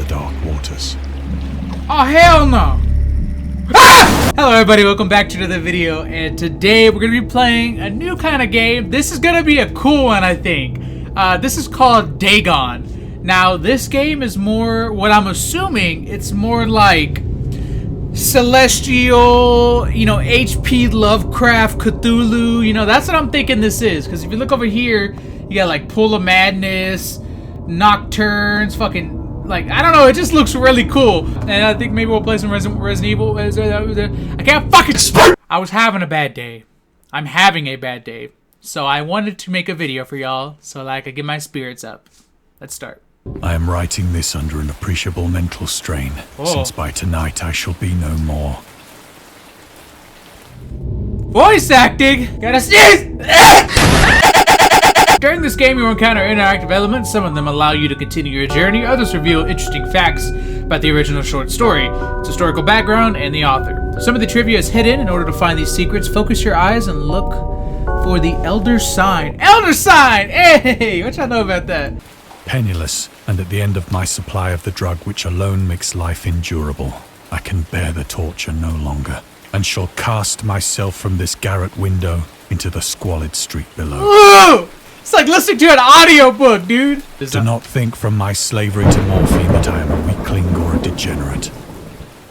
dark waters. Oh, hell no! Ah! Hello everybody, welcome back to another video, and today we're going to be playing a new kind of game. This is going to be a cool one, I think. This is called Dagon. Now, this game is more, what I'm assuming, it's more like celestial, you know, H.P. Lovecraft, Cthulhu, you know, that's what I'm thinking this is. Because if you look over here, you got like Pool of Madness, Nocturnes, fucking... like, I don't know, it just looks really cool. And I think maybe we'll play some Resident Evil. I can't fucking speak! I was having a bad day. I'm having a bad day. So I wanted to make a video for y'all so that I could get my spirits up. Let's start. I am writing this under an appreciable mental strain, since by tonight I shall be no more. Voice acting! Gotta sneeze! During this game, you will encounter interactive elements. Some of them allow you to continue your journey. Others reveal interesting facts about the original short story, its historical background, and the author. Some of the trivia is hidden. In order to find these secrets, focus your eyes and look for the Elder Sign. Elder Sign! Hey! What y'all know about that? Penniless, and at the end of my supply of the drug which alone makes life endurable, I can bear the torture no longer, and shall cast myself from this garret window into the squalid street below. Ooh! It's like listening to an audiobook, dude. Do not think from my slavery to morphine that I am a weakling or a degenerate.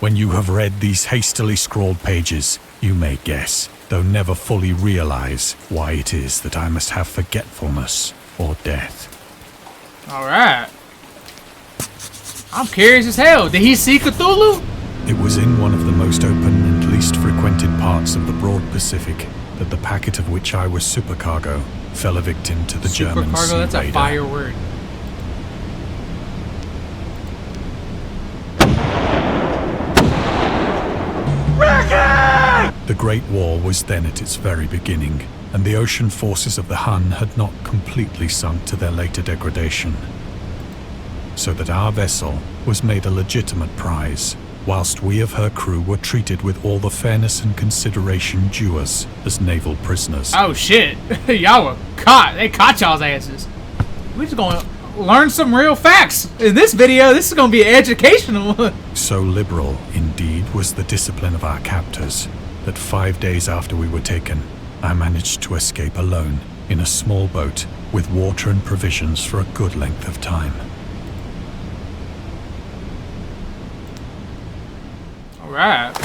When you have read these hastily scrawled pages, you may guess, though never fully realize, why it is that I must have forgetfulness or death. Alright. I'm curious as hell. Did he see Cthulhu? It was in one of the most open and least frequented parts of the broad Pacific that the packet of which I was supercargo fell a victim to the German sea Supercargo, that's a fire word. The Great War was then at its very beginning, and the ocean forces of the Hun had not completely sunk to their later degradation. So that our vessel was made a legitimate prize, whilst we of her crew were treated with all the fairness and consideration due us as naval prisoners. Oh shit, y'all were caught. They caught y'all's asses. We're just gonna learn some real facts. In this video, this is gonna be educational. So liberal, indeed, was the discipline of our captors, that 5 days after we were taken, I managed to escape alone in a small boat with water and provisions for a good length of time. Alright.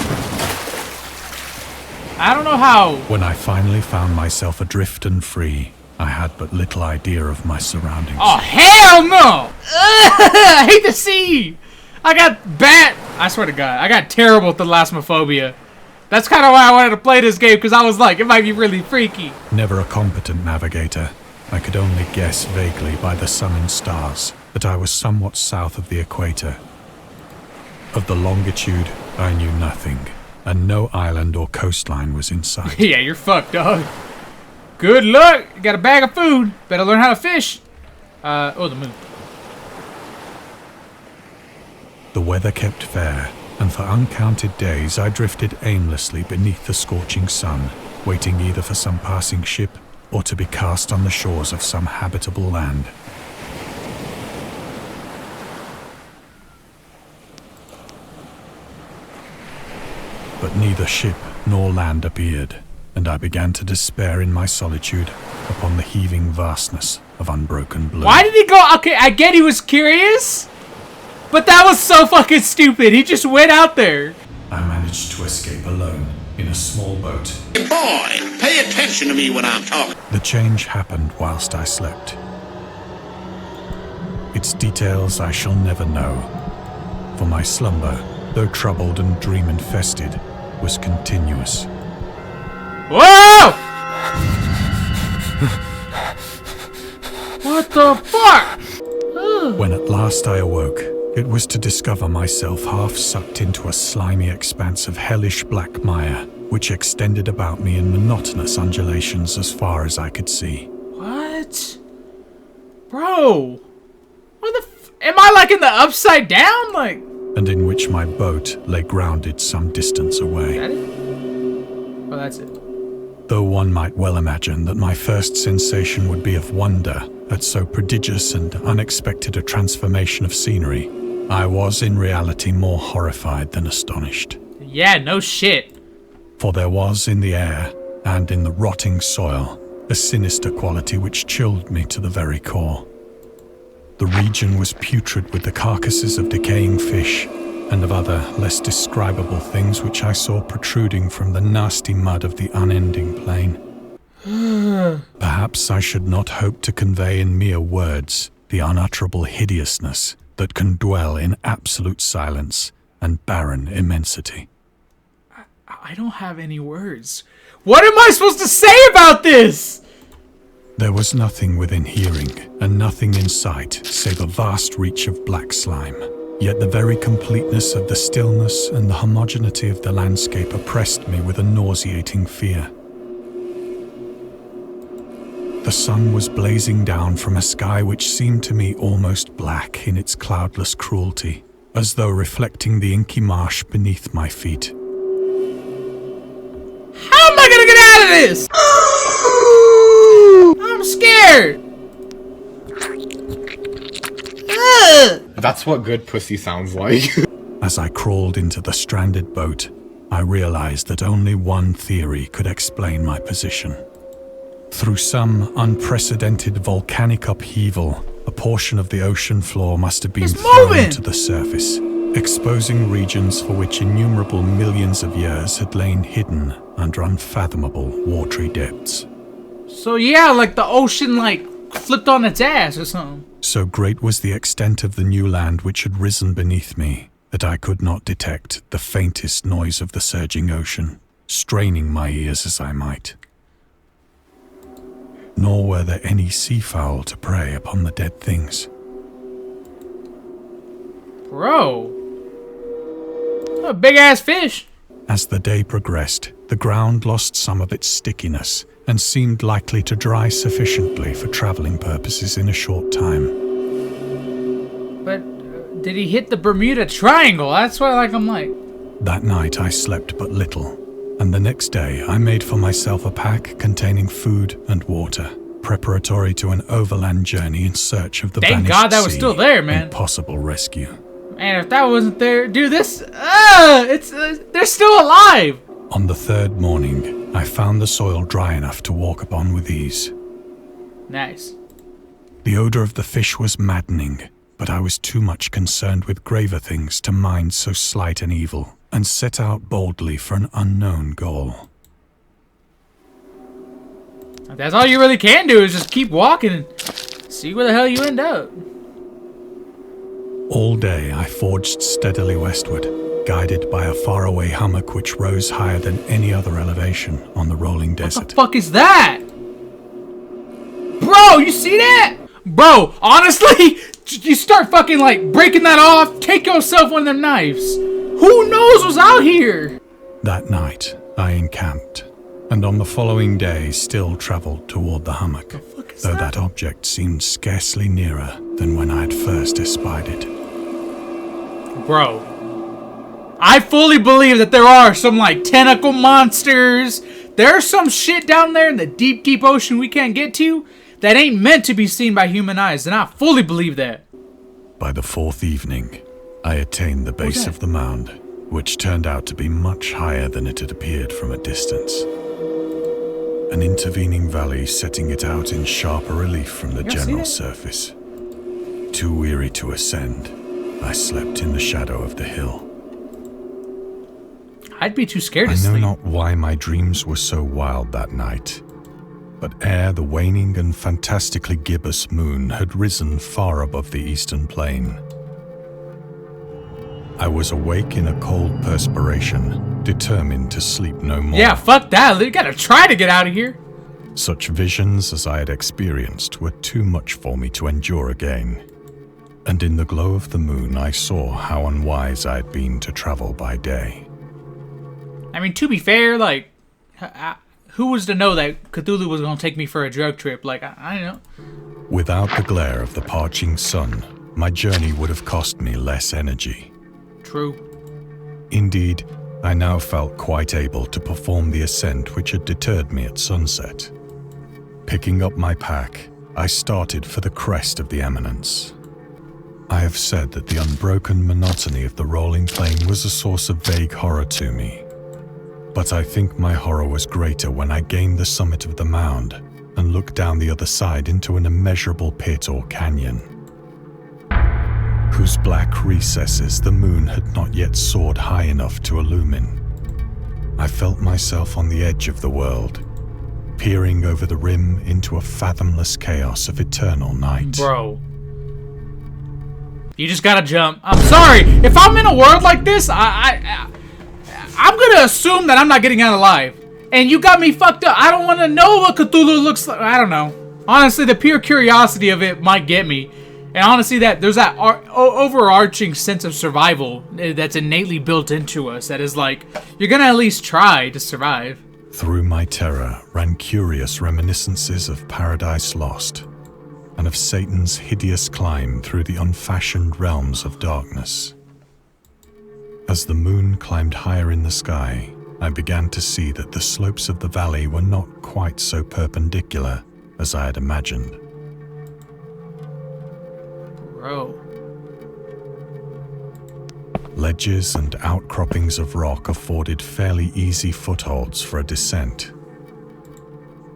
I don't know how. When I finally found myself adrift and free, I had but little idea of my surroundings. Oh, hell no! I hate the sea! I got bad. I swear to God, I got terrible thalassophobia. That's kind of why I wanted to play this game, because I was like, it might be really freaky. Never a competent navigator, I could only guess vaguely by the sun and stars that I was somewhat south of the equator. Of the longitude, I knew nothing, and no island or coastline was in sight. Yeah, you're fucked, dog. Good luck. You got a bag of food. Better learn how to fish. Oh, the moon. The weather kept fair, and for uncounted days I drifted aimlessly beneath the scorching sun, waiting either for some passing ship or to be cast on the shores of some habitable land. But neither ship nor land appeared, and I began to despair in my solitude upon the heaving vastness of unbroken blue. Why did he go? Okay, I get he was curious, but that was so fucking stupid. He just went out there. I managed to escape alone in a small boat. Hey boy, pay attention to me when I'm talking. The change happened whilst I slept. Its details I shall never know, for my slumber, though troubled and dream-infested, was continuous. Whoa! What the fuck? When at last I awoke, it was to discover myself half sucked into a slimy expanse of hellish black mire, which extended about me in monotonous undulations as far as I could see. What? Bro, what the am I like in the upside down? Like, and in which my boat lay grounded some distance away. is that it? Oh, that's it. Though one might well imagine that my first sensation would be of wonder at so prodigious and unexpected a transformation of scenery, I was in reality more horrified than astonished. Yeah, no shit. For there was in the air, and in the rotting soil, a sinister quality which chilled me to the very core. The region was putrid with the carcasses of decaying fish, and of other, less describable things which I saw protruding from the nasty mud of the unending plain. Perhaps I should not hope to convey in mere words the unutterable hideousness that can dwell in absolute silence and barren immensity. I don't have any words. What am I supposed to say about this? There was nothing within hearing, and nothing in sight, save a vast reach of black slime. Yet the very completeness of the stillness and the homogeneity of the landscape oppressed me with a nauseating fear. The sun was blazing down from a sky which seemed to me almost black in its cloudless cruelty, as though reflecting the inky marsh beneath my feet. How am I gonna get out of this? I'm scared. That's what good pussy sounds like. As I crawled into the stranded boat, I realized that only one theory could explain my position. Through some unprecedented volcanic upheaval, a portion of the ocean floor must have been thrown to the surface, exposing regions for which innumerable millions of years had lain hidden under unfathomable watery depths. So yeah, like the ocean flipped on its ass or something. So great was the extent of the new land which had risen beneath me that I could not detect the faintest noise of the surging ocean, straining my ears as I might. Nor were there any seafowl to prey upon the dead things. Bro. A big ass fish. As the day progressed, the ground lost some of its stickiness and seemed likely to dry sufficiently for traveling purposes in a short time. But did he hit the Bermuda Triangle? That's what I'm like. That night I slept but little, and the next day I made for myself a pack containing food and water, preparatory to an overland journey in search of the Thank vanished God that was sea still there, man. and possible rescue. Man, if that wasn't there, dude, they're still alive. On the third morning, I found the soil dry enough to walk upon with ease. Nice. The odor of the fish was maddening, but I was too much concerned with graver things to mind so slight an evil, and set out boldly for an unknown goal. That's all you really can do is just keep walking and see where the hell you end up. All day I forged steadily westward, guided by a faraway hummock which rose higher than any other elevation on the rolling What desert. the fuck is that? Bro, you see that? Bro, honestly, you start fucking breaking that off, take yourself one of them knives. Who knows what's out here? That night, I encamped, and on the following day still travelled toward the hummock, though that object seemed scarcely nearer than when I had first espied it. Bro, I fully believe that there are some tentacle monsters. There's some shit down there in the deep, deep ocean we can't get to that ain't meant to be seen by human eyes, and I fully believe that. By the fourth evening, I attained the base of the mound, which turned out to be much higher than it had appeared from a distance. An intervening valley setting it out in sharper relief from the general surface. Too weary to ascend, I slept in the shadow of the hill. I'd be too scared to I know sleep. not why my dreams were so wild that night, but ere the waning and fantastically gibbous moon had risen far above the eastern plain, I was awake in a cold perspiration, determined to sleep no more. Yeah, fuck that. You gotta try to get out of here. Such visions as I had experienced were too much for me to endure again. And in the glow of the moon, I saw how unwise I had been to travel by day. I mean, to be fair, who was to know that Cthulhu was gonna take me for a drug trip? I don't know. Without the glare of the parching sun, my journey would have cost me less energy. True. Indeed, I now felt quite able to perform the ascent which had deterred me at sunset. Picking up my pack, I started for the crest of the eminence. I have said that the unbroken monotony of the rolling plain was a source of vague horror to me. But I think my horror was greater when I gained the summit of the mound and looked down the other side into an immeasurable pit or canyon, whose black recesses the moon had not yet soared high enough to illumine. I felt myself on the edge of the world, peering over the rim into a fathomless chaos of eternal night. Bro. You just gotta jump. I'm sorry. If I'm in a world like this, I'm gonna assume that I'm not getting out alive. And you got me fucked up. I don't want to know what Cthulhu looks like. I don't know. Honestly, the pure curiosity of it might get me. And honestly, there's that overarching sense of survival that's innately built into us. That is like, you're gonna at least try to survive. Through my terror ran curious reminiscences of Paradise Lost, and of Satan's hideous climb through the unfashioned realms of darkness. As the moon climbed higher in the sky, I began to see that the slopes of the valley were not quite so perpendicular as I had imagined. Bro. Ledges and outcroppings of rock afforded fairly easy footholds for a descent,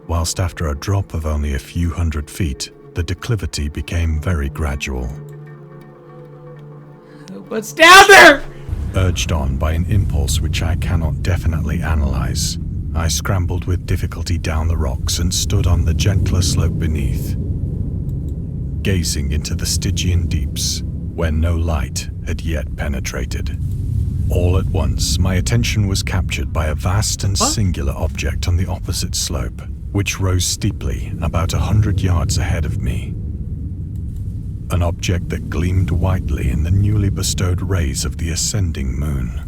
whilst after a drop of only a few hundred feet, the declivity became very gradual. What's down there? Urged on by an impulse which I cannot definitely analyze, I scrambled with difficulty down the rocks and stood on the gentler slope beneath, gazing into the Stygian deeps where no light had yet penetrated. All at once, my attention was captured by a vast and singular object on the opposite slope, which rose steeply about 100 yards ahead of me. An object that gleamed whitely in the newly bestowed rays of the ascending moon.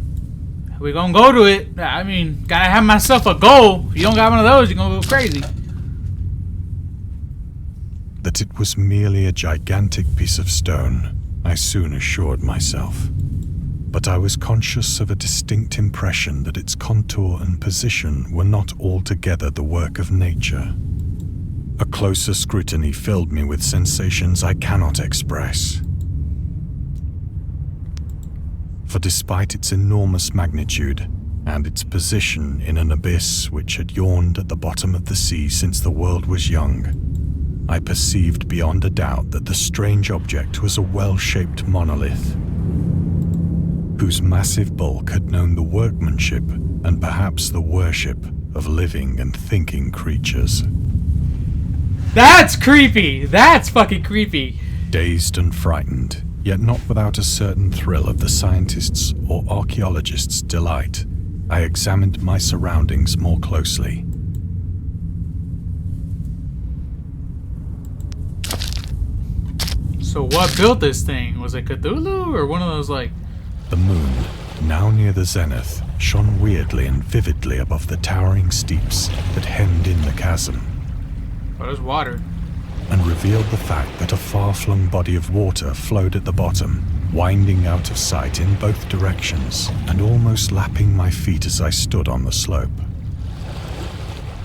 We gonna go to it. I mean, gotta have myself a goal. If you don't got one of those, you're gonna go crazy. That it was merely a gigantic piece of stone, I soon assured myself. But I was conscious of a distinct impression that its contour and position were not altogether the work of nature. A closer scrutiny filled me with sensations I cannot express. For despite its enormous magnitude and its position in an abyss which had yawned at the bottom of the sea since the world was young, I perceived beyond a doubt that the strange object was a well-shaped monolith, whose massive bulk had known the workmanship and perhaps the worship of living and thinking creatures. That's creepy! That's fucking creepy. Dazed and frightened, yet not without a certain thrill of the scientist's or archaeologist's delight, I examined my surroundings more closely. So what built this thing? Was it Cthulhu or one of those like... The moon, now near the zenith, shone weirdly and vividly above the towering steeps that hemmed in the chasm. Oh, there's water. And revealed the fact that a far-flung body of water flowed at the bottom, winding out of sight in both directions and almost lapping my feet as I stood on the slope.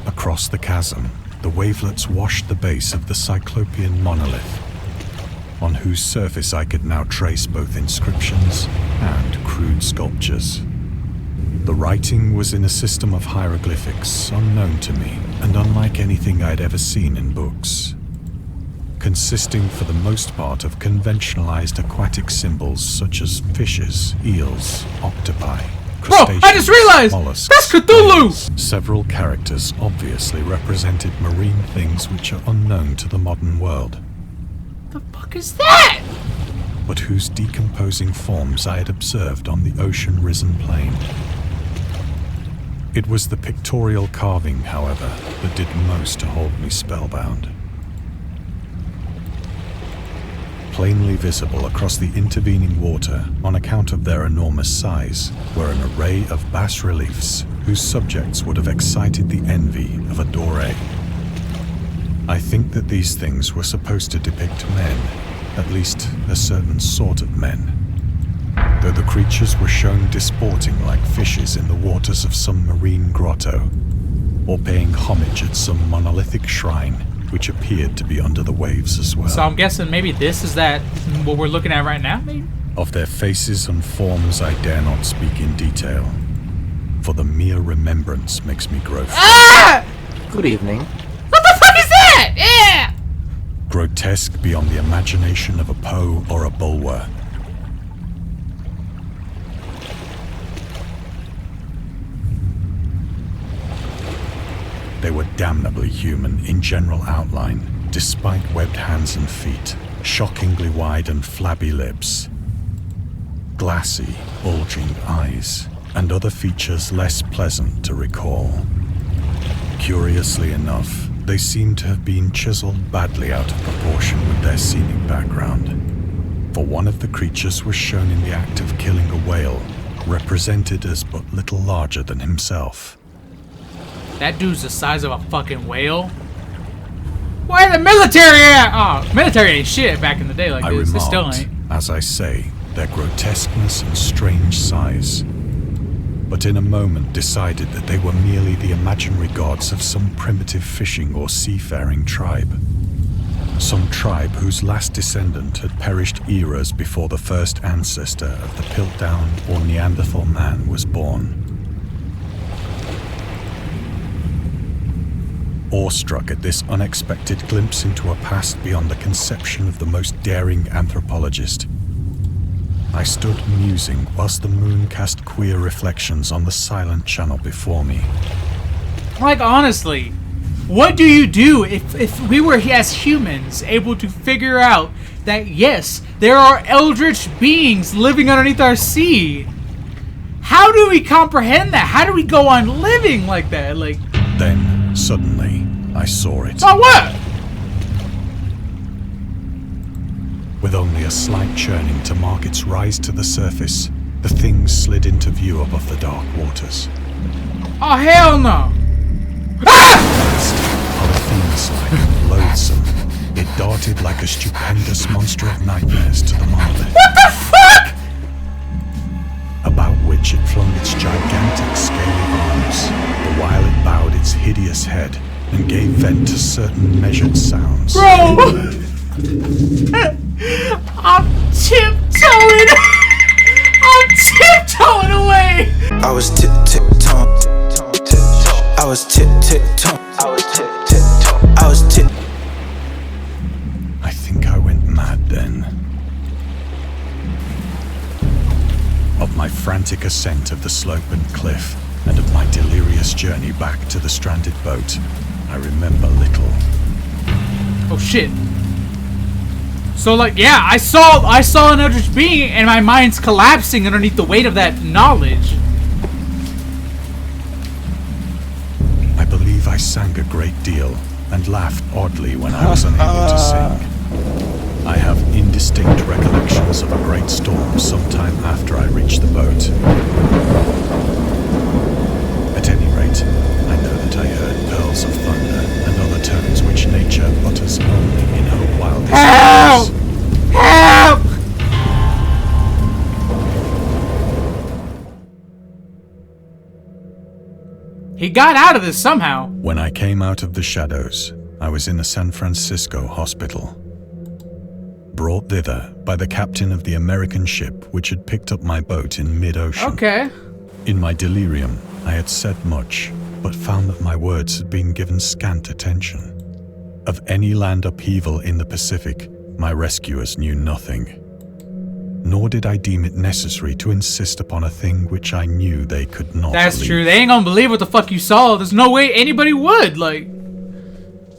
Across the chasm, the wavelets washed the base of the Cyclopean monolith, on whose surface I could now trace both inscriptions and crude sculptures. The writing was in a system of hieroglyphics unknown to me and unlike anything I'd ever seen in books, consisting for the most part of conventionalized aquatic symbols such as fishes, eels, octopi, crustaceans, I just realized! mollusks, That's Cthulhu! whales. Several characters obviously represented marine things which are unknown to the modern world, The fuck is that? but whose decomposing forms I had observed on the ocean-risen plain. It was the pictorial carving, however, that did most to hold me spellbound. Plainly visible across the intervening water, on account of their enormous size, were an array of bas-reliefs whose subjects would have excited the envy of a Doré. I think that these things were supposed to depict men, at least a certain sort of men, though the creatures were shown disporting like fishes in the waters of some marine grotto. or paying homage at some monolithic shrine which appeared to be under the waves as well. So I'm guessing maybe this is that what we're looking at right now, maybe? Of their faces and forms I dare not speak in detail, for the mere remembrance makes me grow Ah! Good evening. What the fuck is that? Yeah! grotesque beyond the imagination of a Poe or a Bulwer. They were damnably human in general outline, despite webbed hands and feet, shockingly wide and flabby lips, glassy, bulging eyes, and other features less pleasant to recall. Curiously enough, they seem to have been chiseled badly out of proportion with their scenic background, for one of the creatures was shown in the act of killing a whale, represented as but little larger than himself. That dude's the size of a fucking whale. Why the military at? Oh, military ain't shit back in the day like I this. It still remarked, ain't. as I say, their grotesqueness and strange size, but in a moment decided that they were merely the imaginary gods of some primitive fishing or seafaring tribe. Some tribe whose last descendant had perished eras before the first ancestor of the Piltdown or Neanderthal man was born. Awestruck at this unexpected glimpse into a past beyond the conception of the most daring anthropologist, I stood musing whilst the moon cast queer reflections on the silent channel before me. Like, honestly, what do you do if we were, as humans, able to figure out that, yes, there are eldritch beings living underneath our sea? How do we comprehend that? How do we go on living like that? Like, Then, suddenly, I saw it. oh, what? With only a slight churning to mark its rise to the surface, the thing slid into view above the dark waters. Oh, hell no. Polyphemus-like and loathsome, it darted like a stupendous monster of nightmares to the market. What the fuck? About which it flung its gigantic scaly arms, the while it bowed its hideous head and gave vent to certain measured sounds. Bro! I'm tiptoeing! I'm tiptoeing away! I was tip-tip-toe. I was tip-tip-toe. I was tip. I think I went mad then. Of my frantic ascent of the slope and cliff, and of my delirious journey back to the stranded boat, I remember little. Oh shit. So like, yeah, I saw an eldritch being and my mind's collapsing underneath the weight of that knowledge. I believe I sang a great deal and laughed oddly when I was unable to sing. I have indistinct recollections of a great storm sometime after I reached the boat. At any rate, I know that I heard pearls of thunder and other tones which nature utters only in her wildest Help! hours. Help! He got out of this somehow. When I came out of the shadows, I was in a San Francisco hospital. Brought thither by the captain of the American ship which had picked up my boat in mid-ocean. Okay. In my delirium, I had said much, but found that my words had been given scant attention. Of any land upheaval in the Pacific, my rescuers knew nothing. Nor did I deem it necessary to insist upon a thing which I knew they could not That's believe. true. They ain't gonna believe what the fuck you saw. There's no way anybody would. Like,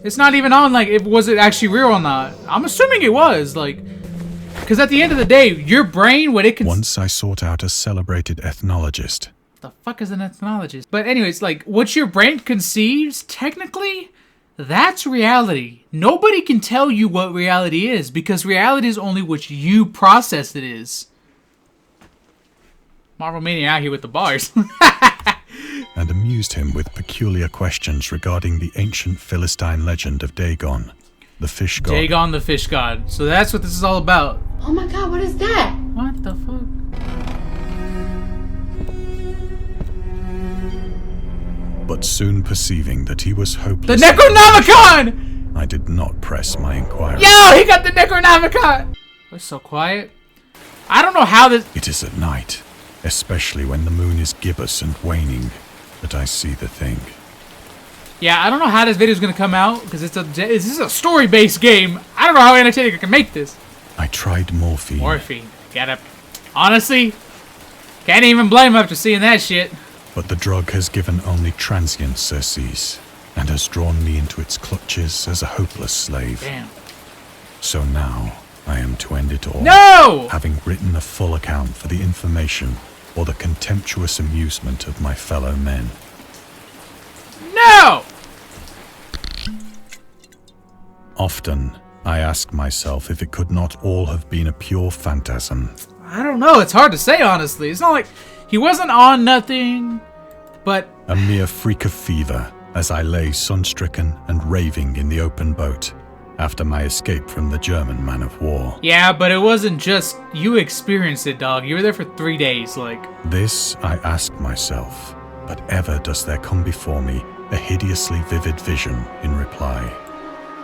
it's not even on, like, was it actually real or not. I'm assuming it was, like, because at the end of the day, your brain, what it can... Once I sought out a celebrated ethnologist. The fuck is an ethnologist? But anyways, like, what your brain conceives, technically, that's reality. Nobody can tell you what reality is, because reality is only what you process it is. Marvel Mania out here with the bars. And amused him with peculiar questions regarding the ancient Philistine legend of Dagon, the fish god. Dagon the fish god. So that's what this is all about. Oh my god, what is that? What the fuck? But soon perceiving that he was hopeless, The Necronomicon! I did not press my inquiry. Yo, he got the Necronomicon! It's so quiet. I don't know how this... It is at night, especially when the moon is gibbous and waning, that I see the thing. Yeah, I don't know how this video is gonna come out, because this is a story-based game. I don't know how Annotator can make this. I tried morphine. Morphine. Gotta... Honestly, can't even blame him after seeing that shit. But the drug has given only transient surcease, and has drawn me into its clutches as a hopeless slave. Damn. So now, I am to end it all. No! Having written a full account for the information or the contemptuous amusement of my fellow men. No! Often, I ask myself if it could not all have been a pure phantasm. I don't know. It's hard to say, honestly. It's not like he wasn't on nothing, but... A mere freak of fever, as I lay sun-stricken and raving in the open boat, after my escape from the German man of war. Yeah, but it wasn't just... You experienced it, dog. You were there for 3 days, like... This I ask myself, but ever does there come before me a hideously vivid vision in reply.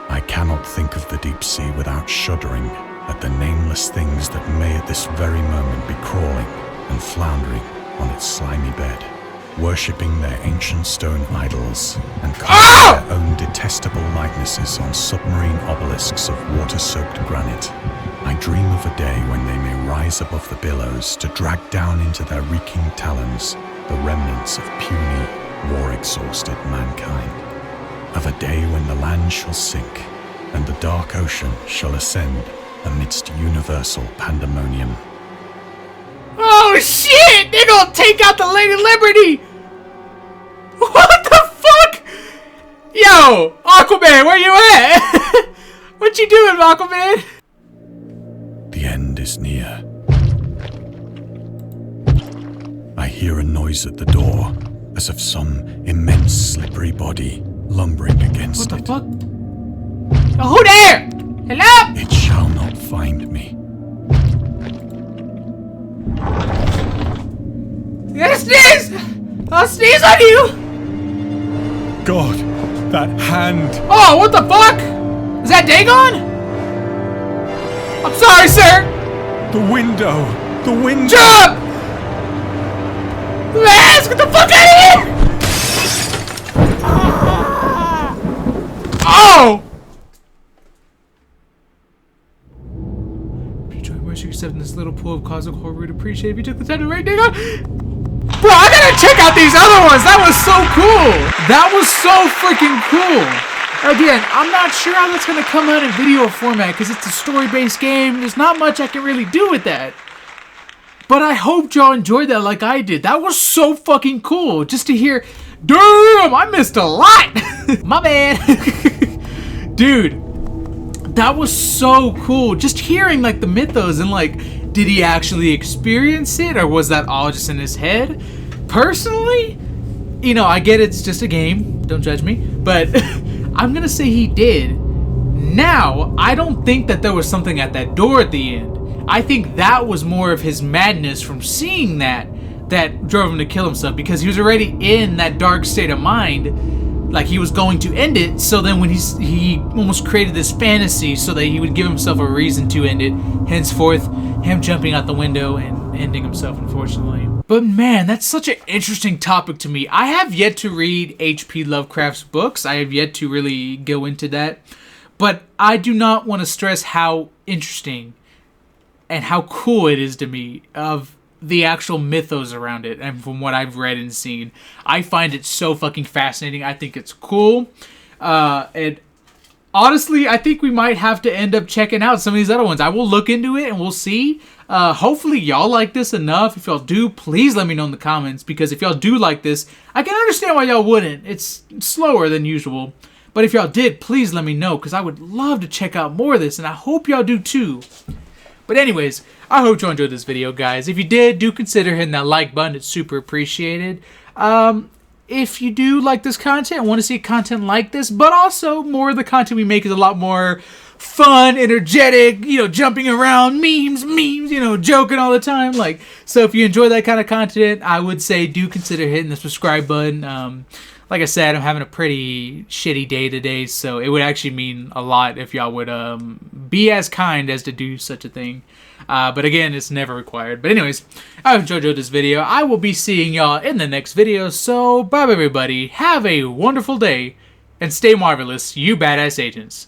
I cannot think of the deep sea without shuddering at the nameless things that may at this very moment be crawling and floundering on its slimy bed, worshipping their ancient stone idols and carving their own detestable likenesses on submarine obelisks of water-soaked granite. I dream of a day when they may rise above the billows to drag down into their reeking talons the remnants of puny, war-exhausted mankind. Of a day when the land shall sink and the dark ocean shall ascend amidst universal pandemonium. Oh shit! They're gonna take out the Lady Liberty! What the fuck? Yo! Aquaman, where you at? What you doing, Aquaman? The end is near. I hear a noise at the door, as of some immense slippery body lumbering against What the it. fuck? Oh, who there? Hello? It shall not find me. You sneeze! I'll sneeze on you! God, that hand! Oh, what the fuck? Is that Dagon? I'm sorry, sir! The window! The window! Jump! Let's get the fuck out of here! Oh! If you join mercy yourself in this little pool of cosmic horror, we'd appreciate if you took the time to write Dagon. Bro, I gotta check out these other ones. That was so cool. That was so freaking cool. Again, I'm not sure how that's gonna come out in video format because it's a story-based game. There's not much I can really do with that. But I hope y'all enjoyed that like I did. That was so fucking cool. Just to hear, damn, I missed a lot. My bad. Dude, that was so cool. Just hearing like the mythos and like, did he actually experience it or was that all just in his head? Personally, you know, I get it's just a game. Don't judge me. But I'm gonna say he did. Now, I don't think that there was something at that door at the end. I think that was more of his madness from seeing that drove him to kill himself because he was already in that dark state of mind, like he was going to end it. So then when he almost created this fantasy so that he would give himself a reason to end it, henceforth him jumping out the window and ending himself, unfortunately. But man, that's such an interesting topic to me. I have yet to read H.P. Lovecraft's books. I have yet to really go into that. But I do not want to stress how interesting and how cool it is to me of the actual mythos around it. And from what I've read and seen, I find it so fucking fascinating. I think it's cool. And honestly, I think we might have to end up checking out some of these other ones. I will look into it and we'll see. Hopefully y'all like this enough. If y'all do, please let me know in the comments. Because if y'all do like this, I can understand why y'all wouldn't. It's slower than usual. But if y'all did, please let me know. Because I would love to check out more of this. And I hope y'all do too. But anyways, I hope you enjoyed this video, guys. If you did, do consider hitting that like button. It's super appreciated. If you do like this content and want to see content like this, but also more of the content we make is a lot more fun, energetic, you know, jumping around, memes, you know, joking all the time. So if you enjoy that kind of content, I would say do consider hitting the subscribe button. like I said, I'm having a pretty shitty day today, so it would actually mean a lot if y'all would be as kind as to do such a thing. But again, it's never required. But anyways, I hope you enjoyed this video. I will be seeing y'all in the next video. So bye everybody. Have a wonderful day. And stay marvelous, you badass agents.